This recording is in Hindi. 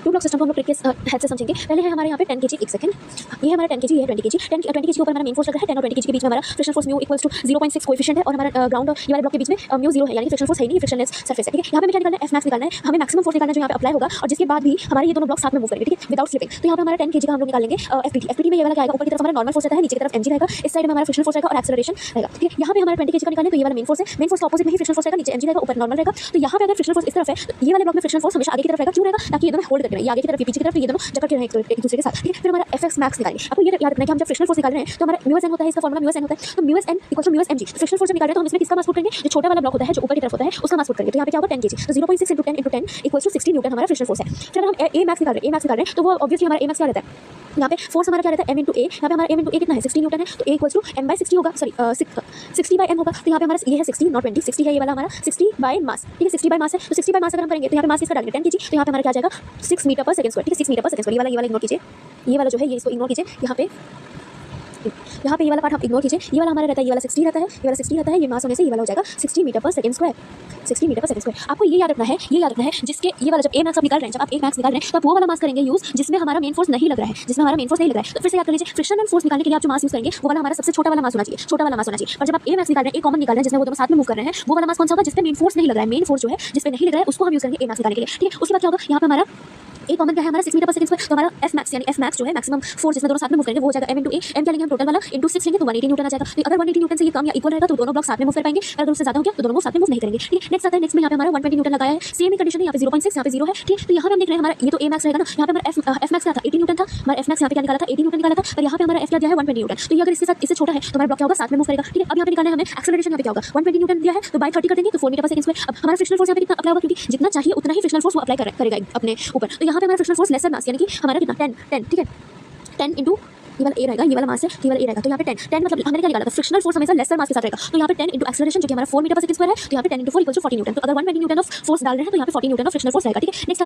टू ब्लॉक सिस्टम को हम लोग ट्रिक के हेल्प से समझेंगे। पहले है हमारे यहाँ पे 10 kg 1 सेकंड, ये हमारा 10 kg, ये 20 kg। 10 20 kg के ऊपर हमारा मेन फोर्स लगा है 10 और 20 kg के बीच में हमारा friction force mu equals to 0.6 coefficient है और हमारा ग्राउंड ये वाले ब्लॉक के बीच में म्यू 0 है, यानी फ्रिक्शन फोर्स है नहीं, फ्रिक्शनलेस सरफेस है। ठीक है, यहाँ पे क्या निकालना है, एफ मैक्स निकालना है, हमें मैक्सिमम फोर्स निकालना है जो यहाँ पे अप्लाई होगा और जिसके बाद भी हमारे ये दोनों ब्लॉक साथ में मूव करेंगे। ठीक है, विदाउट स्लिपिंग। तो यहाँ पे हमारा 10 kg का हम लोग निकाल लेंगे एफपीटी में ये वाला क्या आएगा, ऊपर की तरफ हमारा नॉर्मल फोर्स रहता है, नीचे की तरफ एमजी रहेगा, इस साइड में हमारा फ्रिक्शन फोर्स रहेगा और एक्सेलरेशन रहेगा। ठीक है, यहाँ पे हमारा 20 kg का निकालने तो ये वाला मेन फोर्स है, मेन फोर्स के ऑपोजिट में ही फ्रिक्शन फोर्स रहेगा, नीचे एमजी रहेगा, ऊपर नॉर्मल रहेगा। तो यहाँ पे अगर फ्रिक्शन फोर्स इस तरफ है तो ये वाले ब्लॉक में फ्रिक्शन फोर्स हमेशा आगे की तरफ रहेगा, क्यों रहेगा, ताकि ये दोनों होल्ड करके रहे, ये आगे की तरफ, पीछे की तरफ, ये दोनों जकड़ के रहे एक दूसरे के साथ। ठीक है, फिर हमारा एफएक्स मैक्स निकालेंगे। आपको ये याद रखना है कि हम जब फ्रिक्शन फोर्स निकाल रहे हैं तो हमारा म्यू एस एन होता है, इसका फॉर्मूला म्यू एस एन होता है, तो mu S N equals to mu S mg. Friction force निकाल रहे हैं तो हम इसमें किसका मास पुट करेंगे, जो छोटा वाला ब्लॉक होता है जो ऊपर की तरफ होता है उसका मास पुट करेंगे। तो यहाँ पे क्या होगा 10 kg, तो 0.6 × 10 × 10 इक्वल्स टू 60 न्यूटन हमारा फ्रिक्शन फोर्स है। फिर अगर हम ए मैक्स निकाल रहे हैं तो वो ऑब्वियसली हमारा ए मैक्स क्या रहता है, यहाँ पे फोर्स हमारा क्या रहता है m × a, यहाँ पे हमारा m × a कितना है 60 न्यूटन है, तो a इक्वल्स टू m / 60 होगा, सॉरी 60/m होगा। तो यहाँ पे हमारा ये है 60 नॉट 20, 60 है ये वाला हमारा 60 बाय मास। ठीक है, 60 बाय मास है, तो 60 बाय मास अगर हम करेंगे तो यहाँ पे मास किसका डालेंगे 10 kg, तो यहाँ पे हमारा क्या आ जाएगा 6 मीटर पर सेकंड स्क्वायर। ठीक है, 6 मीटर पर सेकंड स्क्वायर। ये वाला इग्नोर कीजिए, ये वाला जो है ये इसको इग्नोर कीजिए। यहाँ पे ये वाला पार्ट हम इग्नोर कीजिए, ये वाला हमारा रहता है, ये वाला 60 रहता है, ये वाला 60 रहता है, ये मास होने से ये वाला हो जाएगा 60 मीटर पर सेकंड स्क्वायर, 60 मीटर पर सेकंड स्क्वायर। आपको ये याद रखना है जिसके ये वाला जब ए मैक्स आप निकाल रहे हैं, जब आप ए मैक्स निकाल रहे हैं तो आप वो वाला मास करेंगे यूज जिसमें हमारा मेन फोर्स नहीं लग रहा है, तो फिर से याद कर लीजिए, फ्रिक्शन फोर्स निकालने के लिए आप जो मास यूज करेंगे वो वाला हमारा सबसे छोटा वाला मास होना चाहिए, और जब आप ए मैक्स निकाल रहे हैं, ए कॉमन निकाल रहे हैं जिसमें वो दोनों साथ में मूव कर रहे हैं, वो वाला मास कौन सा होगा जिसमें मेन फोर्स नहीं लग रहा है, मेन फोर्स जो है जिसमें नहीं लग रहा है उसको हम यूज करेंगे ए मैक्स निकालने के लिए। ठीक है, उसके बाद क्या होगा, यहाँ पे हमारा एक कॉमन क्या है हमारा 6 मीटर पर सेकंड स्क्वायर, तो हमारा एफ मैक्स यानी एफ मैक्स जो है मैक्सिमम फोर्स जिसमें दोनों साथ में मूव करेंगे वो हो जाएगा m × a, m क्या लेंगे हम टोटल वाला × 6 लेंगे तो 180 न्यूटन आ जाएगा। तो अगर 180 न्यूटन से ये कम या इक्वल रहेगा तो दोनों ब्लॉक साथ में मूव कर पाएंगे, अगर उससे ज्यादा हो गया तो दोनों साथ में मूव नहीं करेंगे। ठीक है, नेक्स्ट आता है, नेक्स्ट में यहाँ पे हमारा 120 न्यूटन लगाया है, सेम ही कंडीशन है, यहाँ पे 0.6, यहाँ पे 0 है। ठीक, तो यहाँ पे हम देख रहे हैं हमारा ये तो ए मैक्स रहेगा ना, यहाँ पे हमारा एफ मैक्स क्या था 80 न्यूटन था, हमारा एफ मैक्स यहाँ पे क्या निकाला था 80 न्यूटन निकाला था, और यहाँ पे हमारा एफ क्या दिया है 120 न्यूटन। तो ये अगर इसके साथ इससे छोटा है तो हमारा ब्लॉक क्या होगा साथ में मूव करेगा। ठीक है, अब यहाँ पे निकालना है हमें एक्सेलरेशन, यहाँ पे क्या होगा 120 न्यूटन दिया है तो बाय 30 कर देंगे तो 4 मीटर पर सेकंड स्क्वायर। अब हमारा फ्रिक्शनल फोर्स यहाँ पे कितना अप्लाई होगा, क्योंकि जितना चाहिए उतना ही फ्रिक्शनल फोर्स वो अप्लाई करेगा अपने ऊपर। तो यहाँ पे हमारा फ्रिक्शनल फोर्स लेसर मास यानी कि हमारा कितना 10। ठीक है, 10 इंटू ये वाला ए रहेगा, ये वाला मास है, ये वाला ए रहेगा, तो यहाँ पे 10 मतलब हमने क्या निकाला था, फ्रिक्शनल फोर्स हमेशा लेसर मास के साथ रहेगा, तो यहाँ पे 10 इंटू एक्सेलरेशन जो कि हमारा 4 मीटर पर सेकंड स्क्वायर है, तो यहाँ पे 10 इंटू 4 इक्वल्स टू 40 न्यूटन। तो अगर 120 न्यूटन ऑफ फोर्स डाल रहे हैं तो यहाँ पे 40 न्यूटन ऑफ फ्रिक्शनल फोर्स रहेगा। ठीक है, नेक्स्ट